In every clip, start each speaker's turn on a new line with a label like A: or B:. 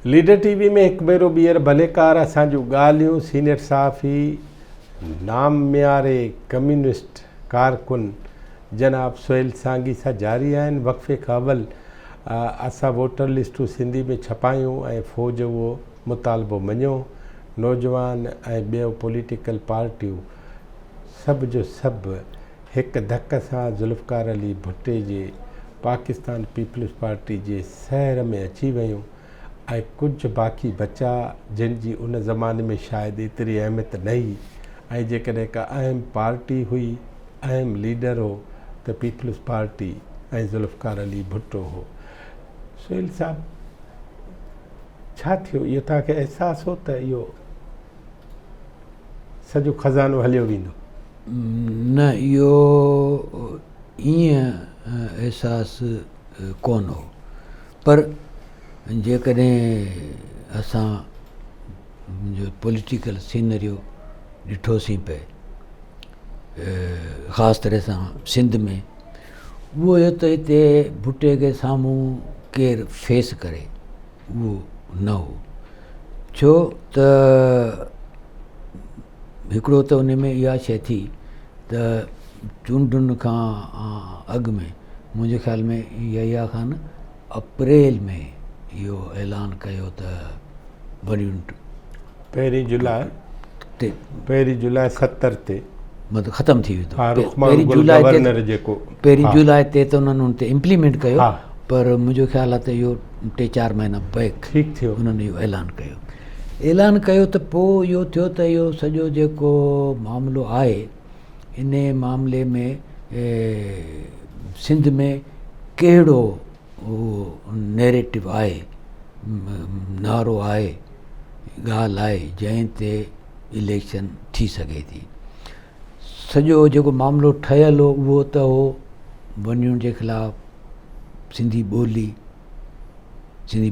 A: Leader TV में हिकु भेरो ॿीहर भलेकार असांजूं ॻाल्हियूं सीनियर सहाफ़ी नाम मियारे कम्युनिस्ट कारकुन जनाब सोहेल सांगी सां जारी आहिनि। वक़फ़े खां अवल असां वोटर लिस्टूं सिंधी में छपायूं ऐं फ़ौज उहो मुतालबो मञियो। नौजवान ऐं ॿियो पॉलिटिकल पार्टियूं सभु जो सभु हिकु धक सां ज़ुल्फ़कार अली भुट्टे जे पाकिस्तान पीपल्स पार्टी जे सहर में अची वियूं ऐं कुझु बाक़ी बचा जिन जी उन ज़माने में शायदि एतिरी अहमियत न हुई ऐं जेकॾहिं का अहम पार्टी हुई, अहम लीडर हो त पीपल्स पार्टी ऐं ज़ुल्फ़कार अली भुट्टो हो। सोहेल साहब, छा थियो? इहो तव्हांखे अहसासु हो त इहो सॼो खज़ानो हलियो वेंदो?
B: न, इहो ईअं अहसासु कोन हो, पर जेकॾहिं असां जो पॉलिटिकल सीनरियो ॾिठोसीं पिए, ख़ासि तरह सां सिंध में, उहो हुयो त हिते भुट्टे खे साम्हूं केरु फेस करे उहो न हो। छो त हिकिड़ो त उन में इहा शइ थी त चूंडुनि खां अॻु में मुंहिंजे ख़्याल में इहा खां न अप्रैल में इहो ऐलान कयो त वञूं
A: 1 जुलाई
B: ते
A: 1 जुलाई 70 ते
B: मतिलबु ख़तमु थी वेंदो।
A: 1
B: जुलाई ते त उन्हनि उन ते इम्प्लीमेंट कयो, पर मुंहिंजो ख़्यालु आहे त इहो 3-4 महीना बैक
A: ठीकु थियो
B: उन्हनि इहो ऐलान कयो त पोइ इहो थियो त इहो सॼो जेको मामिलो आहे, इन मामले में सिंध में कहिड़ो नैरेटिव आहे, नारो आहे, ॻाल्हि आहे जंहिं ते इलेक्शन थी सघे थी। सॼो जेको मामिलो ठहियलु हो उहो त हो वञण जे ख़िलाफ़ु सिंधी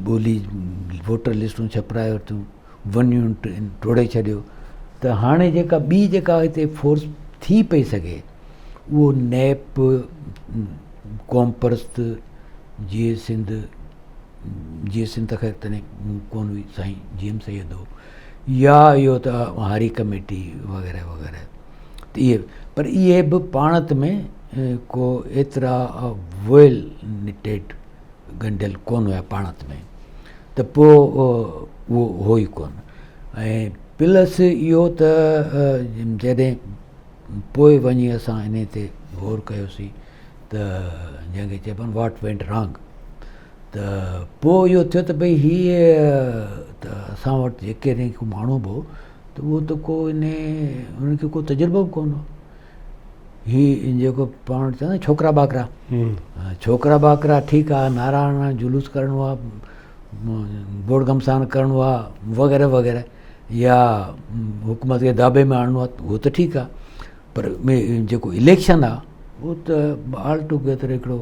B: ॿोली वोटर लिस्टूं छपाए वरितियूं, वञण टोड़े छॾियो। त हाणे जेका हिते फोर्स थी पई सघे उहो नैप, क़ौम परस्त, जीअं सिंध त ख़ैर तॾहिं कोन हुई, साईं GM सैयद हो, या इहो त हारी कमेटी वग़ैरह वग़ैरह, त इहे बि पाणत में को एतिरा वेल निटेड ॻंढियल कोन हुया पाणत में, त पोइ उहो हो ई कोन। ऐं प्लस इहो त जॾहिं पोइ वञी असां इन ते गौर कयोसीं त जंहिंखे चइबो आहे वॉट वेंट रॉन्ग, त पोइ इहो थियो त भई हीअ त असां वटि जेके को माण्हू बि हो त उहो त को उनखे को तजुर्बो बि कोन हो। हीअ जेको पाण चवंदा छोकिरा बाकरा ठीकु आहे, नारायण जुलूस करिणो आहे, बोड़ घमसान करिणो आहे वग़ैरह वग़ैरह, या हुकूमत खे दाबे में आणणो आहे, उहो त ठीकु आहे, पर जेको इलेक्शन आहे उहो त ऑल टुगेदर हिकिड़ो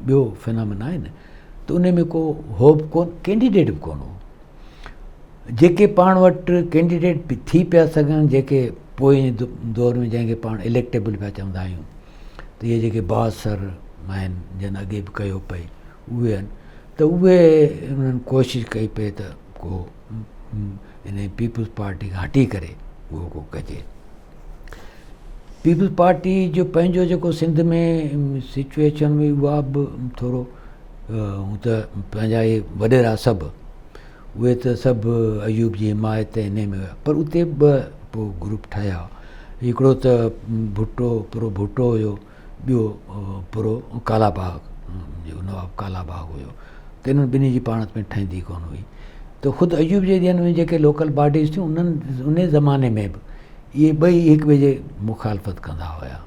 B: ॿियो फिनोमेना आहे न। त उन में को होप कोन, कैंडिडेट बि कोन हो। जेके पाण वटि कैंडिडेट बि थी पिया सघनि, जेके पोइ दौर में जंहिंखे पाण इलेक्टेबल पिया चवंदा आहियूं, त इहे जेके बासर आहिनि जन अॻे बि कयो पई, उहे आहिनि, त उहे उन्हनि कोशिशि कई पई त को इन पीपल्स पार्टी खां हटी करे उहो को कजे। पीपल्स पार्टी जो पंहिंजो जेको सिंध में सिचुएशन हुई उहा बि थोरो हू त पंहिंजा इहे वॾेरा सभु उहे त सभु अयूब जी हिमायत इन में हुया, पर उते ॿ पोइ ग्रुप ठहिया। हिकिड़ो त प्रो भुट्टो हुयो, ॿियो प्रो कालाबाग, जेको नवाब कालाबाग हुयो, त इन्हनि ॿिन्ही जी पाण में ठहींदी कोन हुई। त ख़ुदि अयूब जे ॾींहंनि में जेके लोकल पार्टीज़ थियूं उन्हनि उन ज़माने में बि इहे ॿई हिक ॿिए जे मुखालफ़त कंदा हुया।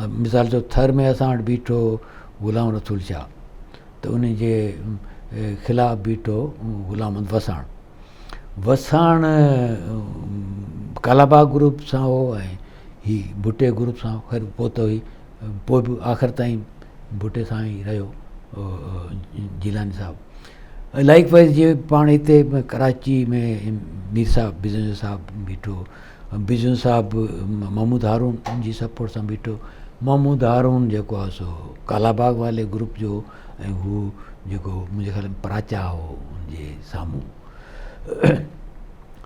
B: मिसाल जो थर में असां वटि बीठो ग़ुलाम रसूल शाह, त उन जे ख़िलाफ़ु बीठो ग़ुलाम वसाण कालाबाग ग्रुप सां हो, ऐं हीअ भुट्टे ग्रुप सां। ख़ैर पोइ बि आख़िर ताईं भुट्टे सां ई रहियो जिलानी साहिबु। लाइक वाइज जीअं पाण हिते कराची में मीर साहब बिजनर साहिबु बीठो, बिजनर साहिबु महमूद हारून जी सपोर्ट सां बीठो, महमूद हारून जेको आहे सो कालाबाग वाले ग्रुप जो, ऐं हू जेको मुंहिंजे ख़्याल में प्राचा हो उनजे साम्हूं,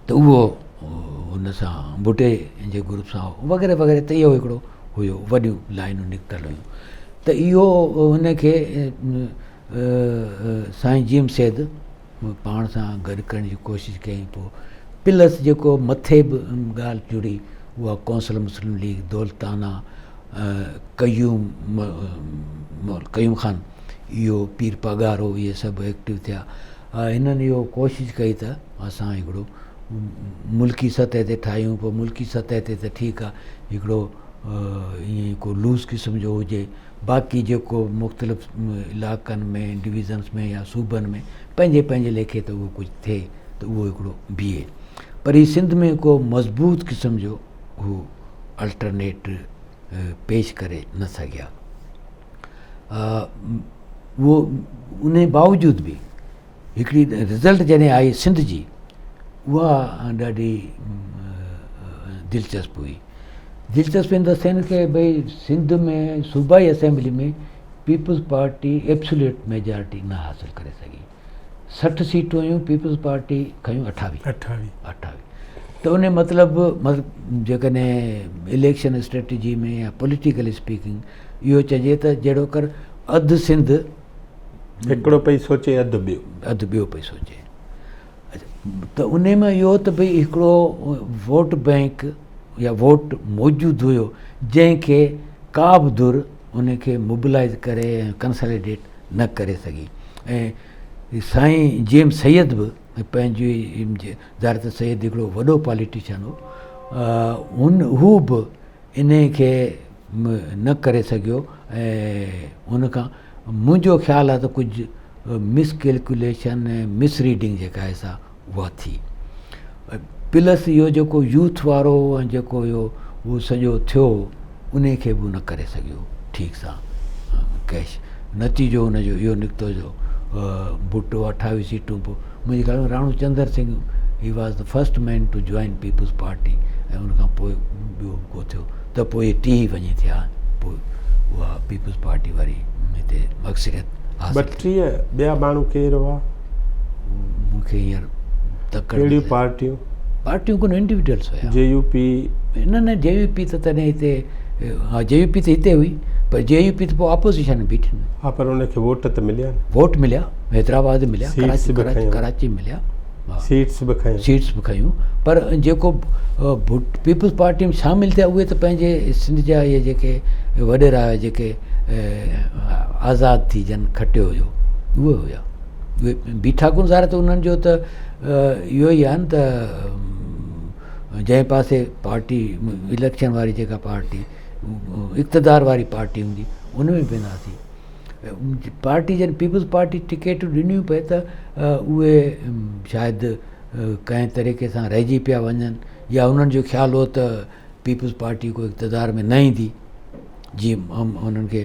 B: त उहो हुन सां भुटे जे ग्रुप सां वग़ैरह वग़ैरह, त इहो हिकिड़ो हुयो, वॾियूं लाइनूं निकितल हुयूं। त इहो हुनखे साईं जीम सैद पाण सां गॾु करण जी कोशिशि कयईं। पोइ प्लस जेको मथे बि ॻाल्हि जुड़ी उहा कौंसल मुस्लिम लीग, दौलताना, कयूम ख़ान, इहो पीर पगारो, इहे सभु एक्टिव थिया। हिननि इहो कोशिशि कई त असां हिकिड़ो मुल्की सतह ते ठाहियूं। पोइ मुल्की सतह ते त ठीकु आहे, हिकिड़ो ईअं को लूज़ क़िस्म जो हुजे, बाक़ी जेको मुख़्तलिफ़ इलाइक़नि में, डिवीज़न्स में या सूबनि में पंहिंजे पंहिंजे लेखे त उहो कुझु थिए, त उहो हिकिड़ो बीहे। पर ही सिंध में को मज़बूत क़िस्म जो हू अल्टरनेट पेश करे न सघिया। उहो उन बावजूदि बि हिकिड़ी रिज़ल्ट जॾहिं आई सिंध जी, उहा ॾाढी दिलचस्प हुई। दिलचस्प इन द सेंस के भई सिंध में सूबाई असेंबली में पीपल्स पार्टी एब्सोल्यूट मेजॉरिटी न हासिल करे सघी। 60 सीटूं हुयूं, पीपल्स पार्टी खयूं 28। त उन मतिलबु जेकॾहिं इलेक्शन स्ट्रेटजी में या पॉलिटिकल स्पीकिंग इहो चइजे त जहिड़ो कर अधु सिंध
A: हिकिड़ो पई सोचे, अधु
B: ॿियो पई सोचे। त उन में इहो त भई हिकिड़ो वोट बैंक या वोट मौजूदु हुयो, जंहिंखे का बि धुर उनखे मोबिलाइज़ करे ऐं कंसोलिडेट न करे सघी। ऐं साईं जेम सैयद बि पंहिंजी ज़ाहिर त सैयद हिकिड़ो वॾो पॉलिटिशियन हो, हू बि इन खे न करे सघियो। ऐं उनखां मुंहिंजो ख़्यालु आहे त कुझु मिसकैल्कुलेशन ऐं मिसरीडिंग जेका आहे सा उहा थी। प्लस इहो जेको यूथ वारो ऐं जेको इहो उहो सॼो थियो, उन खे बि न करे सघियो ठीकु सां कैश। नतीजो हुनजो इहो निकितो जो भुट्टो 28 सीटूं, पोइ मुंहिंजे ख़्याल में Rano Chander Singh he was the first man to join people's party, ऐं उनखां पोइ ॿियो को थियो, त पोइ इहे 3 वञी थिया। पोइ उहा पीपल्स पार्टी वारी हिते अक्सरियत
A: 32 ॿिया माण्हू केरु हुआ?
B: मूंखे हींअर
A: कहिड़ियूं
B: पार्टियूं कोन, इंडिविजुअल्स हुया।
A: JUP?
B: न JUP त तॾहिं हिते, हा JUP त हिते हुई, पर JUP त पोइ अपोज़िशन में बीठी।
A: हा, पर उनखे वोट त मिलिया,
B: वोट मिलिया, हैदराबाद मिलिया, कराची मिलिया,
A: सीट्स बि
B: खयूं। पर जेको पीपल्स पार्टी में शामिलु थिया उहे त पंहिंजे सिंध जा इहे जेके वॾेरा जेके आज़ादु थी जन खटियो हुयो, उहे हुया। उहे बीठा कोन, ज़ाहिर त उन्हनि जो त इहो ई आहे न, त जंहिं पासे पार्टी इलेक्शन वारी जेका पार्टी इक़्तदार वारी पार्टी हूंदी उन में वेंदासीं। पार्टी जन पीपल्स पार्टी टिकेटूं ॾिनियूं पए त उहे शायदि कंहिं तरीक़े सां रहिजी पिया वञनि, या उन्हनि जो ख़्यालु हो त पीपल्स पार्टी को इक़्तदार में न ईंदी, जीअं उन्हनि खे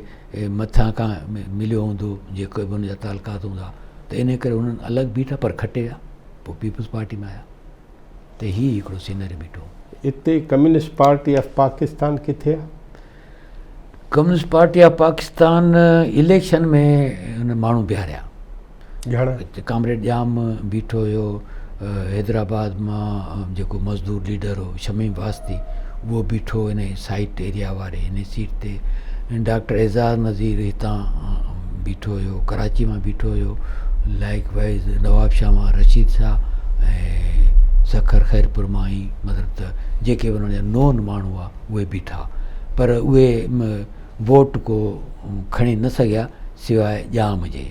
B: मथां खां मिलियो हूंदो, जेके बि उनजा तालुकात हूंदा, त इन करे उन्हनि अलॻि बीठा, पर खटे विया, पोइ पीपल्स पार्टी में आया। त हीउ हिकिड़ो सीनरी बीठो।
A: हिते कम्युनिस्ट पार्टी ऑफ पाकिस्तान किथे आहे?
B: Communist party of Pakistan election में हुन माण्हू बीहारिया। कामरेड जाम बीठो हुयो, हैदराबाद मां जेको मज़दूर लीडर हो शमीम वास्ती, उहो बीठो हिन साइट एरिया वारे हिन सीट ते। डॉक्टर एज़ाज़ नज़ीर हितां बीठो हुयो, कराची मां बीठो हुयो, लाइक वाइज़ नवाब शाह मां रशीद शाह, ऐं सखर ख़ैरपुर मां ई, मतिलबु त जेके बि हुनजा नोन माण्हू हुआ उहे बीठा। पर उहे वोट को खणी न सघिया सवाइ जाम जे,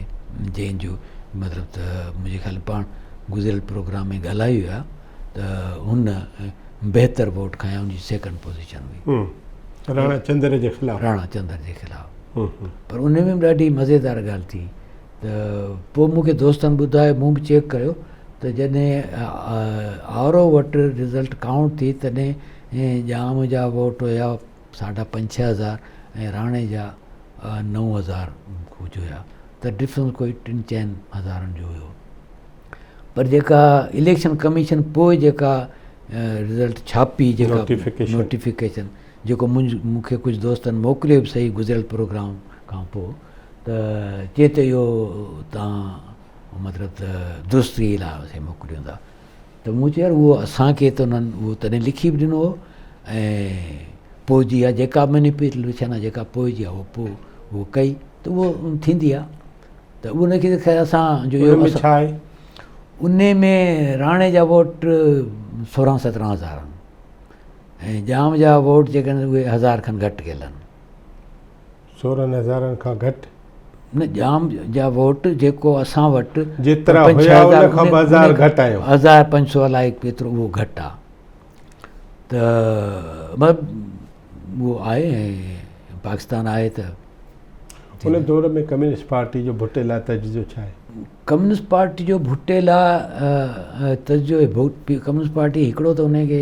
B: जंहिंजो मतिलबु त मुंहिंजे ख़्याल पाण गुज़िरियल प्रोग्राम में ॻाल्हाई हुआ त हुन बहितर वोट खयां, उनजी 2nd पोज़ीशन हुई
A: राणा चंदर जे ख़िलाफ़।
B: पर उन में बि ॾाढी मज़ेदार ॻाल्हि थी। त पोइ मूंखे दोस्तनि ॿुधायो, मूं बि चेक कयो, त जॾहिं आरो वटि रिज़ल्ट काउंट थी, तॾहिं जाम जा वोट हुया 5,500 हज़ार ऐं राणे जा 9,000 कुझु हुया, त डिफ्रेंस कोई 3-4 हज़ारनि जो हुयो। पर जेका इलेक्शन कमीशन पोइ जेका रिज़ल्ट छापी, जेका नोटिफिकेशन, जेको मूंखे कुझु दोस्तनि मोकिलियो बि सही गुज़िरियल प्रोग्राम खां पोइ त चए त इहो तव्हां मतिलबु त दुरुस्ती लाइ मोकिलियो था त मूं चयो यार उहो असांखे त उन्हनि उहो तॾहिं लिखी बि ॾिनो हो ऐं पोइ जी आहे जेका मैनिपुलेशन आहे जेका पोइ जी आहे उहो पोइ उहो कई त उहो थींदी आहे त उनखे त ख़ैर असांजो
A: उनमें छा आहे?
B: उन में राणे जा वोट 16-17 हज़ार आहिनि ऐं जाम जा वोट जेके आहिनि उहे 1000 खनि घटि कयल आहिनि।
A: 16,000 खां घटि
B: न जाम जा वोट जेको असां वटि
A: जेतिरा हुया उन खां 1000 घटि आयो।
B: 1500 अलाए केतिरो उहो घटि आहे त मतिलबु उहो आहे ऐं पाकिस्तान आहे त
A: उन दौर में कम्युनिस्ट पार्टी जो भुटे लाइ तजुर्बो छा आहे?
B: कम्युनिस्ट पार्टी जो भुटे लाइ तजुर्बो कम्युनिस्ट पार्टी हिकिड़ो त उनखे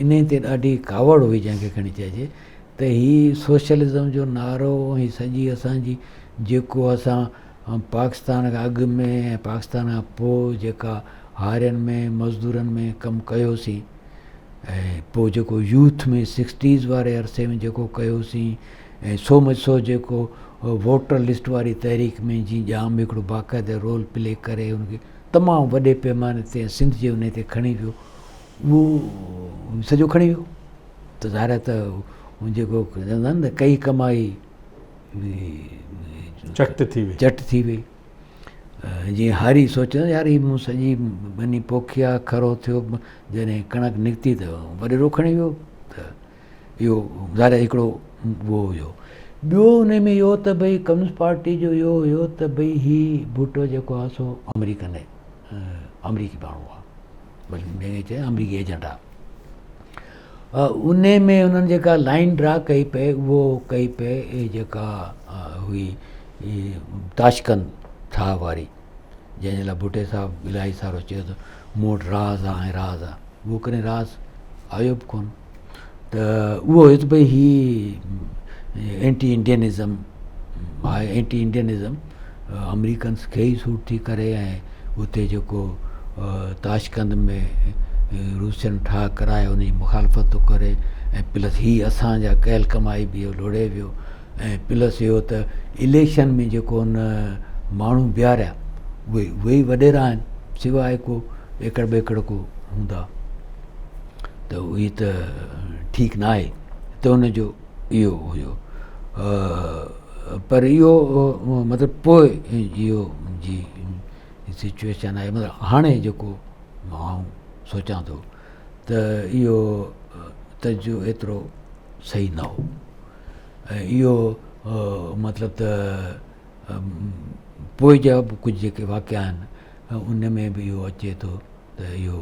B: इन ते ॾाढी कावड़ हुई जंहिंखे खणी चइजे त हीअ सोशलिज़म जो नारो ऐं सॼी असांजी जेको असां पाकिस्तान खां अॻु में ऐं पाकिस्तान खां पोइ जेका हारियुनि में मज़दूरनि में कमु कयोसीं ऐं पोइ जेको यूथ में 60s वारे अरसे में जेको कयोसीं ऐं सो जेको वोटर लिस्ट वारी तहरीक में जीअं जाम हिकिड़ो बाक़ाइदा रोल प्ले करे हुनखे तमामु वॾे पैमाने ते सिंध जे उन ते खणी वियो उहो सॼो खणी वियो त ज़ाहिर त जेको चवंदा आहिनि न कई कमाई
A: चट थी वई
B: जीअं हारी सोचंदो यार ही मूं सॼी बनी पोखिया खरो थियो जॾहिं कणक निकिती त वॾेरो खणी वियो त इहो ज़ाहिर हिकिड़ो उहो हुयो। ॿियो उन में इहो त भई कम्युनिस्ट पार्टी जो इहो हुयो त भई हीउ भुटो जेको आहे सो अमरीकन आहे अमरीकी माण्हू आहे बल्कि चए अमरीकी एजेंट आहे। उन में उन्हनि जेका लाइन ड्रा कई पए उहो कई पए जेका हुई ताशकंद था वारी जंहिंजे लाइ भुटे साहिबु इलाही सारो चयो त मूं वटि राज़ आहे ऐं राज़ आहे उहो कॾहिं राज़ आयो बि कोन त उहो हुयो त भई हीउ एंटी इंडियनिज़म आहे एंटी इंडियनिज़म अमरीकन्स खे ई सूट थी करे ऐं उते जेको ताशकंद में रूसियन ठाह कराए उन जी मुखालफ़त थो करे ऐं प्लस हीअ असांजा कयल कमाई बि इहो लोड़े वियो ऐं प्लस इहो त इलेक्शन में जेको उन माण्हू बीहारिया उहे ई वॾेरा आहिनि सवाइ को एकड़ ॿेकड़ को हूंदा त उहे त ठीकु न आहे त उनजो इहो हुयो पर इहो मतिलबु पोइ इहो जी सिचुएशन आहे मतिलबु हाणे जेको मां सोचां थो त इहो तजो एतिरो सही न हो ऐं इहो मतिलबु त पोइ जा बि कुझु जेके वाक़िया आहिनि उन में बि इहो अचे थो त इहो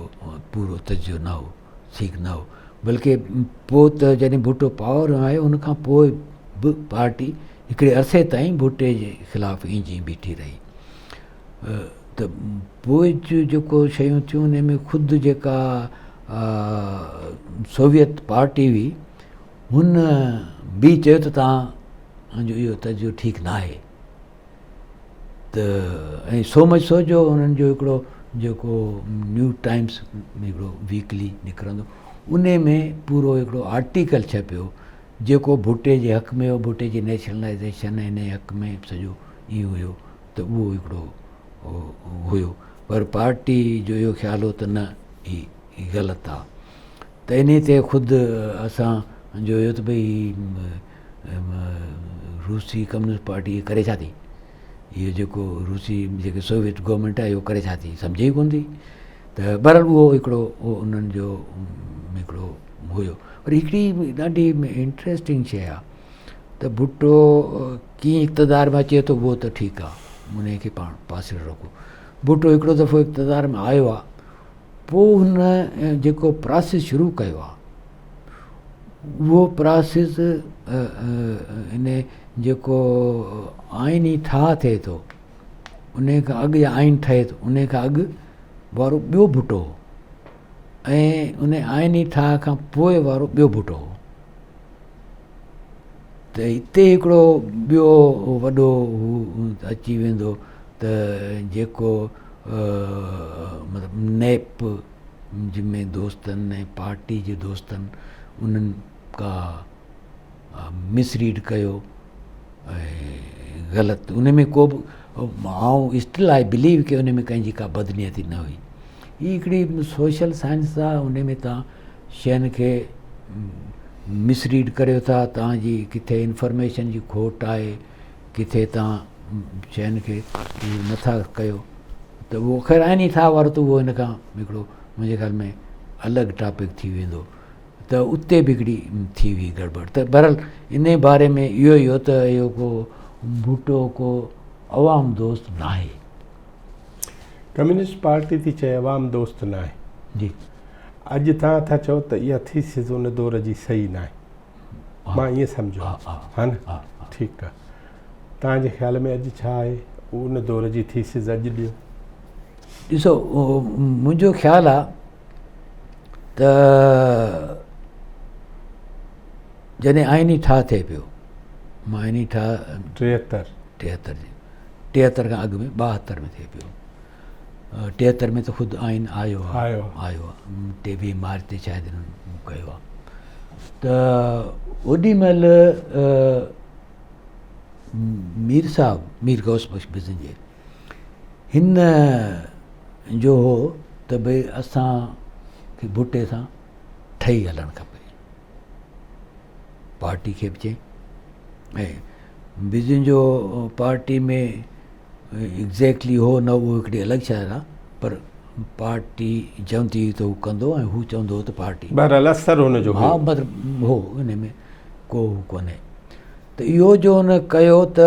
B: पूरो तजो न हो ठीकु न हो बल्कि पोइ त जॾहिं भुटो पावर में आयो उनखां पोइ बि पार्टी हिकिड़े अरसे ताईं भुटे जे ख़िलाफ़ु ईअं जी बीठी रही त पोइ जो जेको शयूं थियूं उन में ख़ुदि जेका सोवियत पार्टी हुई हुन बि चयो त तव्हांजो इहो तजो ठीकु न आहे त ऐं सो जो उन्हनि जो हिकिड़ो जेको न्यू टाइम्स हिकिड़ो वीकली निकिरंदो उन में पूरो हिकिड़ो आर्टिकल छपियो जेको भुटे जे हक़ में हो भुटे जी नेशनलाइज़ेशन इन हक़ में सॼो इहो हुयो त उहो हिकिड़ो हुयो पर पार्टी जो इहो ख़्यालु हो त न ही ग़लति आहे त इन ते ख़ुदि असांजो इहो त भई रूसी कम्युनिस्ट पार्टी करे छा थी इहो जेको रूसी जेके सोवियत गवर्नमेंट आहे इहो करे छा थी सम्झे ई कोन थी त बहरहाल उहो हिकिड़ो उन्हनि जो हिकिड़ो हुयो पर हिकिड़ी ॾाढी इंट्रस्टिंग शइ आहे त भुट्टो कीअं इक़्तदार में अचे थो उहो त ठीकु आहे उनखे पाण पासे रखो भुट्टो हिकिड़ो दफ़ो इक़्तदार में आयो आहे पोइ हुन जेको प्रोसेस शुरू कयो आहे उहो प्रोसेस इन जेको आइनी ठाह थिए थो उन खां अॻु या आइन ठहे थो उन खां अॻु वारो ॿियो भुट्टो हो ऐं उन आइनी ठाह खां पोइ वारो ॿियो भुट्टो हो त हिते हिकिड़ो ॿियो वॾो अची वेंदो त जेको मतिलबु नेप जंहिंमें दोस्तनि ऐं पार्टी जे दोस्तनि उन्हनि का मिसरीड कयो ऐं ग़लति उन में को बि आउं स्टिल आई बिलीव की उन में कंहिंजी का बदनीयती न हुई। ही हिकिड़ी सोशल साइंस आहे, उन में तव्हां शयुनि खे मिसरीड करियो था, तव्हांजी किथे इंफॉर्मेशन जी खोट आहे, किथे तव्हां शयुनि खे नथा कयो, त उहो ख़ैर आइन ई था वारो, त उहो हिन खां हिकिड़ो मुंहिंजे ख़्याल में अलॻि टॉपिक थी वेंदो, त उते बि हिकिड़ी थी हुई गड़बड़। त बहरहाल इन बारे में इहो ई हो त इहो को भुट्टो को अवाम दोस्त न आहे।
A: कम्युनिस्ट पार्टी थी चए अवाम दोस्त न आहे
B: जी,
A: अॼु तव्हां था चओ त इहा थीसिस उन दौर जी सही न आहे, मां ईअं सम्झो हा न, ठीकु आहे। तव्हांजे ख़्याल में अॼु छा आहे उन दौर जी थीसिस अॼु ॾियो?
B: ॾिसो मुंहिंजो ख़्यालु आहे त जॾहिं आइनी ठाह थिए पियो, मां आइनी ठाह 73 खां अॻु में 72 में थिए पियो, 73 में त ख़ुदि आइन आयो आहे 23 मार्च ते शायदि हिननि कयो आहे। त ओॾी महिल मीर साहब, मीर गौस बख्श बिज़नजे, हिन जो हो त भई असांखे भुट्टे सां ठही हलणु खपे, पार्टी खे बि चई। ऐं बिज़न जो पार्टी में एग्ज़ैक्टली हो न, उहो हिकिड़ी अलॻि शइ आहे, पर पार्टी चवंदी हुई त हू कंदो ऐं हू चवंदो हो त पार्टी
A: बहरहाल असर हुनजो
B: हा मतिलबु हो, हिन में को कोन्हे। त इहो जो हुन कयो त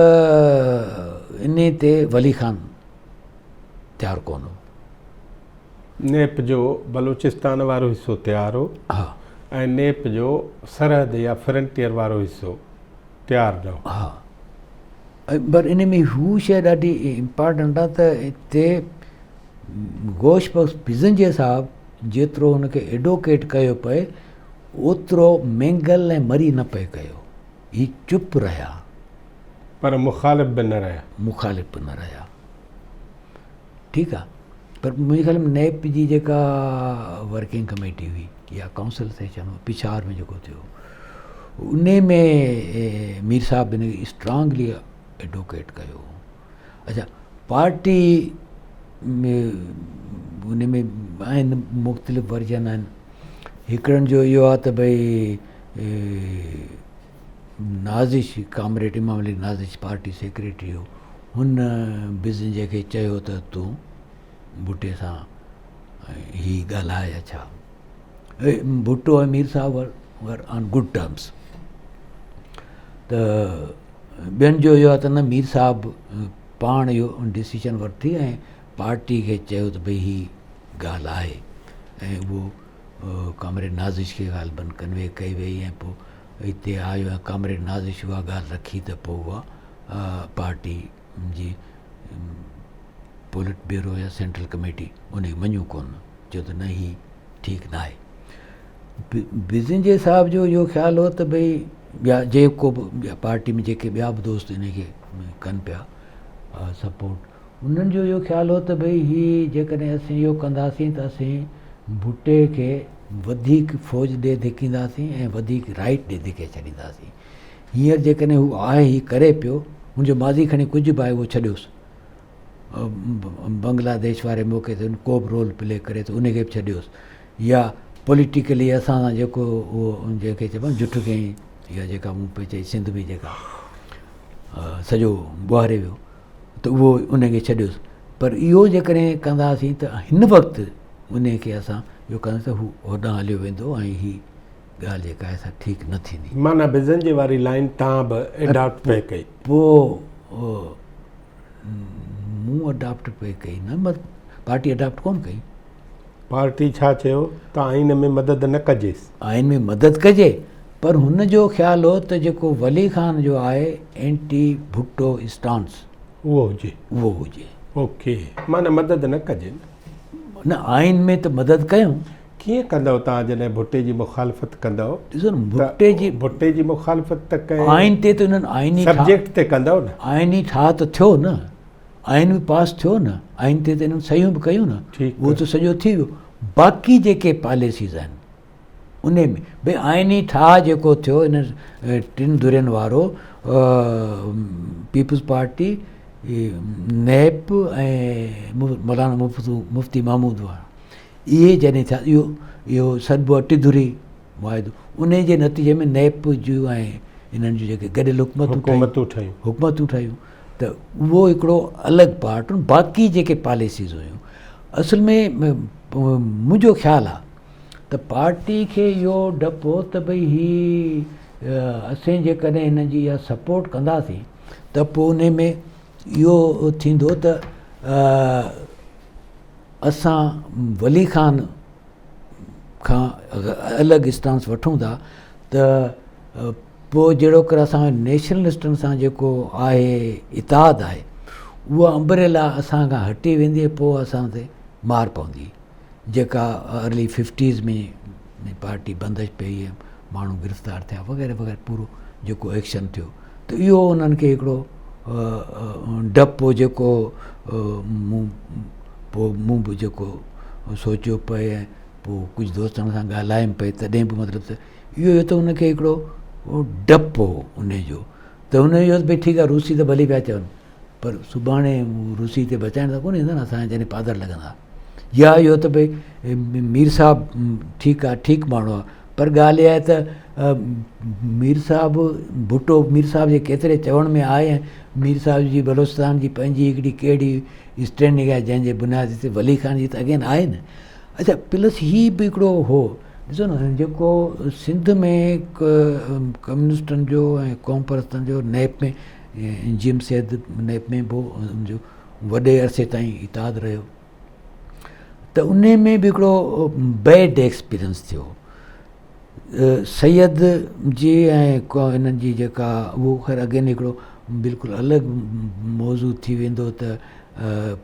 B: इन ते वली खान तयारु कोन हो।
A: नेप जो बलूचिस्तान वारो हिसो तयारु हो,
B: हा,
A: ऐं नेप जो सरहद या फ्रंटियर वारो हिसो तयारु न हो।
B: हा, पर इन में हू शइ ॾाढी इम्पॉर्टेंट आहे त हिते गोश बख्श बिज़नजे साहिबु जेतिरो हुनखे एडवोकेट कयो पए, ओतिरो मेंगल ऐं मरी न पए कयो। ही चुप रहिया,
A: पर मुखालिफ़ बि न रहिया,
B: मुखालिफ़ बि न रहिया, ठीकु आहे। पर मुंहिंजे ख़्याल में नेप जी जेका वर्किंग कमेटी हुई या काउंसिल सेशन हो पिछावर में जेको थियो, उन में मीर साहब हिन स्ट्रांगली एडवोकेट कयो। अच्छा, पार्टी में उन में आहिनि मुख़्तलिफ़ वर्जन आहिनि। हिकिड़नि जो इहो आहे त भई नाज़िश, कामरेड इमाम अली नाज़िश पार्टी सेक्रेटरी हो, हुन बिज़न जेके चयो त तूं भुट्टे सां ही ॻाल्हाए या छा। भुट्टो ऐं मीर साहब वर ऑन गुड टर्म्स। त ॿियनि जो इहो आहे त न, मीर साहब पाण इहो डिसीजन वरिती ऐं पार्टी खे चयो त भई ही ॻाल्हि आहे, ऐं उहो कामरेड नाज़िश खे ॻाल्हि बंदि कन्वे कई वई, ऐं पोइ हिते आयो ऐं कामरेड नाज़िश उहा ॻाल्हि रखी त पोइ उहा पार्टी जी पोलिट ब्यूरो या सेंट्रल कमेटी उन मञूं कोन, चयो त न ही ठीकु न आहे। बिज़नजे साहिब जो इहो ख़्यालु हो त भई ॿिया जेको बि पार्टी में जेके ॿिया बि दोस्त इन खे कनि पिया सपोर्ट, उन्हनि जो इहो ख़्यालु हो त भई ही जेकॾहिं असीं इहो कंदासीं त असीं भुट्टे खे वधीक फ़ौज ॾे धिकींदासीं ऐं वधीक राइट ॾे धिके छॾींदासीं। हींअर जेकॾहिं हू आहे ही करे पियो, हुनजो माज़ी खणी कुझु बि आहे उहो छॾियोसि, बांग्लादेश वारे मौक़े ते को बि रोल प्ले करे त उनखे बि छॾियोसि, या पॉलिटिकली असां सां जेको उहो जंहिंखे चइबो आहे जुठ कयईं, या जेका मूं पे चई सिंध में जेका सॼो ॿुहारे वियो, त उहो उनखे छॾियोसि। पर इहो जेकॾहिं कंदासीं त हिन वक़्तु उनखे असां इहो कंदासीं त हू होॾां हलियो वेंदो ऐं ही ॻाल्हि जेका आहे असां ठीकु न थींदी।
A: माना बिज़न जे वारी लाइन तव्हां बि एडॉप्ट पे कई?
B: पोइ मूं अडॉप्ट पे कई न, पार्टी अडॉप्ट कोन कई।
A: पार्टी छा चयो त आइन में मदद न कजेसि?
B: आइन में मदद कजे, पर हुन जो ख़्यालु हो त जेको वली खान जो आहे एंटी भुट्टो स्टांस
A: उहो हुजे,
B: उहो हुजे।
A: ओके, माना मदद न कजे
B: न, आइन में त मदद कयूं।
A: कीअं कंदव तव्हां जॾहिं भुट्टे जी मुखालफ़त कंदव?
B: ॾिसो न,
A: भुट्टे जी मुखालफ़त त कयो
B: आइन ते त हुननि आइनी
A: सब्जेक्ट ते कंदव न?
B: आइनी ठाह त थियो न, आइन बि पास थियो न, आइन ते त हिननि सहियूं बि कयूं न,
A: ठीकु,
B: उहो त सॼो थी वियो। बाक़ी जेके पॉलिसीज़ आहिनि उन में भई आइनी ठाह जेको थियो इन टिनि धुरियुनि वारो पीपल्स पार्टी, नैप ऐं मौलाना मुफ्ती महमूद वारा, इहे जॾहिं थिया इहो सॾिबो आहे टिधुरी मुआहिदो। उन जे नतीजे में नैप जूं ऐं इन्हनि जूं जेके गॾियल हुकूमतूं ठहियूं त उहो हिकिड़ो अलॻि पार्ट, बाक़ी जेके पॉलिसीज़ हुयूं असल में मुंहिंजो ख़्यालु आहे त पार्टी खे इहो डपु हो त भई ही असीं जेकॾहिं हिन जी इहा सपोर्ट कंदासीं त पोइ उन में इहो थींदो त असां वली ख़ान खां अलॻि स्टांस वठूं था त पोइ जहिड़ो कर असां नेशनलिस्टनि सां जेको आहे इतिहादु आहे उहा अम्ब्रेला असां खां हटी वेंदी, पोइ असां ते मार पवंदी, जेका अर्ली 50s में पार्टी बंदिश पई, माण्हू गिरफ़्तार थिया वग़ैरह वग़ैरह, पूरो जेको एक्शन थियो त इहो उन्हनि खे हिकिड़ो डपु हो जेको मूं बि जेको सोचियो पए ऐं पोइ कुझु दोस्तनि सां ॻाल्हाइमि पए तॾहिं बि मतिलबु त इहो त हुनखे हिकिड़ो डपु हो उनजो, त हुनजो भई ठीकु आहे रूसी त भली पिया चवनि पर सुभाणे रूसी ते बचाइण त कोन ईंदा न, असांजा जॾहिं पादर लॻंदा, या इहो त भई मीर साहिबु ठीकु आहे, ठीकु माण्हू आहे, पर ॻाल्हि इहा आहे त मीर साहिबु भुट्टो मीर साहिब जे केतिरे चवण में आहे, ऐं मीर साहिब जी बलोचिस्तान जी पंहिंजी हिकिड़ी कहिड़ी स्टैंडिंग आहे जंहिंजे बुनियाद ते वली ख़ान जी त अगेन आहे न। अच्छा, प्लस हीअ बि हिकिड़ो हो, ॾिसो न जेको सिंध में कम्युनिस्टनि जो ऐं क़ौम परस्तनि जो नैप में जिम सैद नैप में बि जो वॾे अरसे ताईं इतिहादु रहियो, त उन में बि हिकिड़ो बैड एक्सपीरियंस थियो। सैयद जी ऐं हिननि जी जेका उहो ख़ैर अगेन हिकिड़ो बिल्कुलु अलॻि मौज़ू थी वेंदो त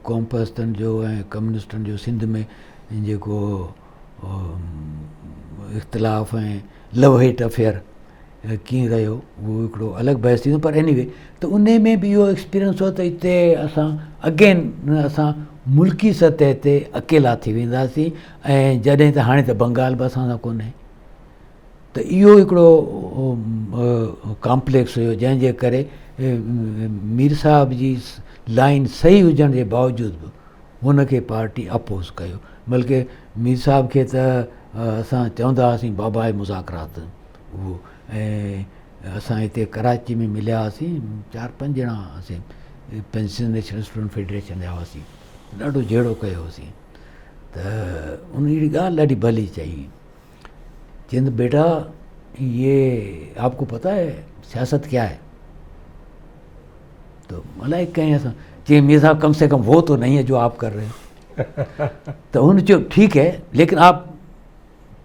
B: क़ौम परस्तनि जो ऐं कम्युनिस्टनि जो सिंध में जेको इख़्तिलाफ़ ऐं लव हेट अफेयर कीअं रहियो उहो हिकिड़ो अलॻि बहस थींदो, पर एनीवे त उन में बि इहो एक्सपीरियंस हो त हिते असां अगेन असां मुल्की सतह ते अकेला थी वेंदासीं, ऐं जॾहिं त हाणे त बंगाल बि असां सां कोन्हे, त इहो हिकिड़ो कॉम्प्लेक्स हुयो जंहिंजे करे मीर साहिब जी लाइन सही हुजण जे बावजूदि बि हुनखे पार्टी अपोज़ कयो, बल्कि मीर साहिब खे त असां चवंदा हुआसीं बाबाए मुज़ाकरात उहो, ऐं असां हिते कराची में मिलिया हुआसीं 4-5 ॼणा हुआसीं, पेंशन नेशनल स्टूडेंट फेडरेशन जा हुआसीं, ॾाढो जहिड़ो कयो होसीं, त उन जी ॻाल्हि ॾाढी भली चई, चवंद बेटा ये आपको पता है सियासत क्या है, तो अलाए कहीं असां चई मीर साहब कम से कम वो तो नहीं है जो आप कर रहे हो, तो उन्होंने चो ठीक है लेकिन आप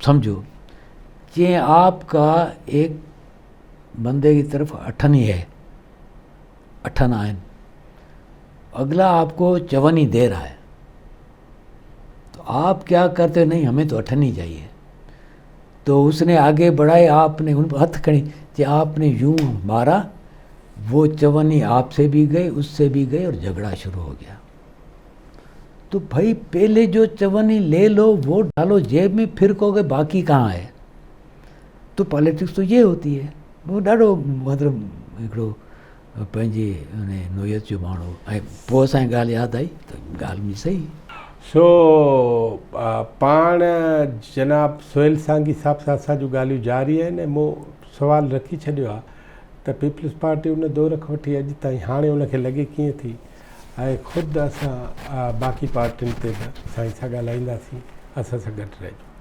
B: समझो कि आपका एक बंदे की तरफ अठनी है, अठन आयन, अगला आपको चवनी दे रहा है, तो आप क्या करते हो, नहीं हमें तो अठनी चाहिए, तो उसने आगे बढ़ाए, आपने उन हथ खड़ी कि आपने यूं मारा, वो चवनी आपसे भी गई उससे भी गई और झगड़ा शुरू हो गया। तो भाई पहले जो चवनी ले लो वो डालो जेब में, फिर कहोगे बाकी कहाँ है, तो पॉलिटिक्स तो ये होती है। वो ॾाढो मतिलबु हिकिड़ो पंहिंजी नोयत जो माण्हू, ऐं पोइ असांजी ॻाल्हि यादि आई त ॻाल्हि बि सही।
A: सो पाण जनाब सोहेल सांगी साहिब सां असांजूं ॻाल्हियूं जारी आहिनि, ऐं मूं सुवालु रखी छॾियो आहे त पीपल्स पार्टी उन दौर खां वठी अॼु ताईं हाणे उनखे लॻे कीअं थी, ऐं ख़ुदि असां बाक़ी पार्टियुनि ते बि साईं सां ॻाल्हाईंदासीं। असां सां गॾु रहिजो।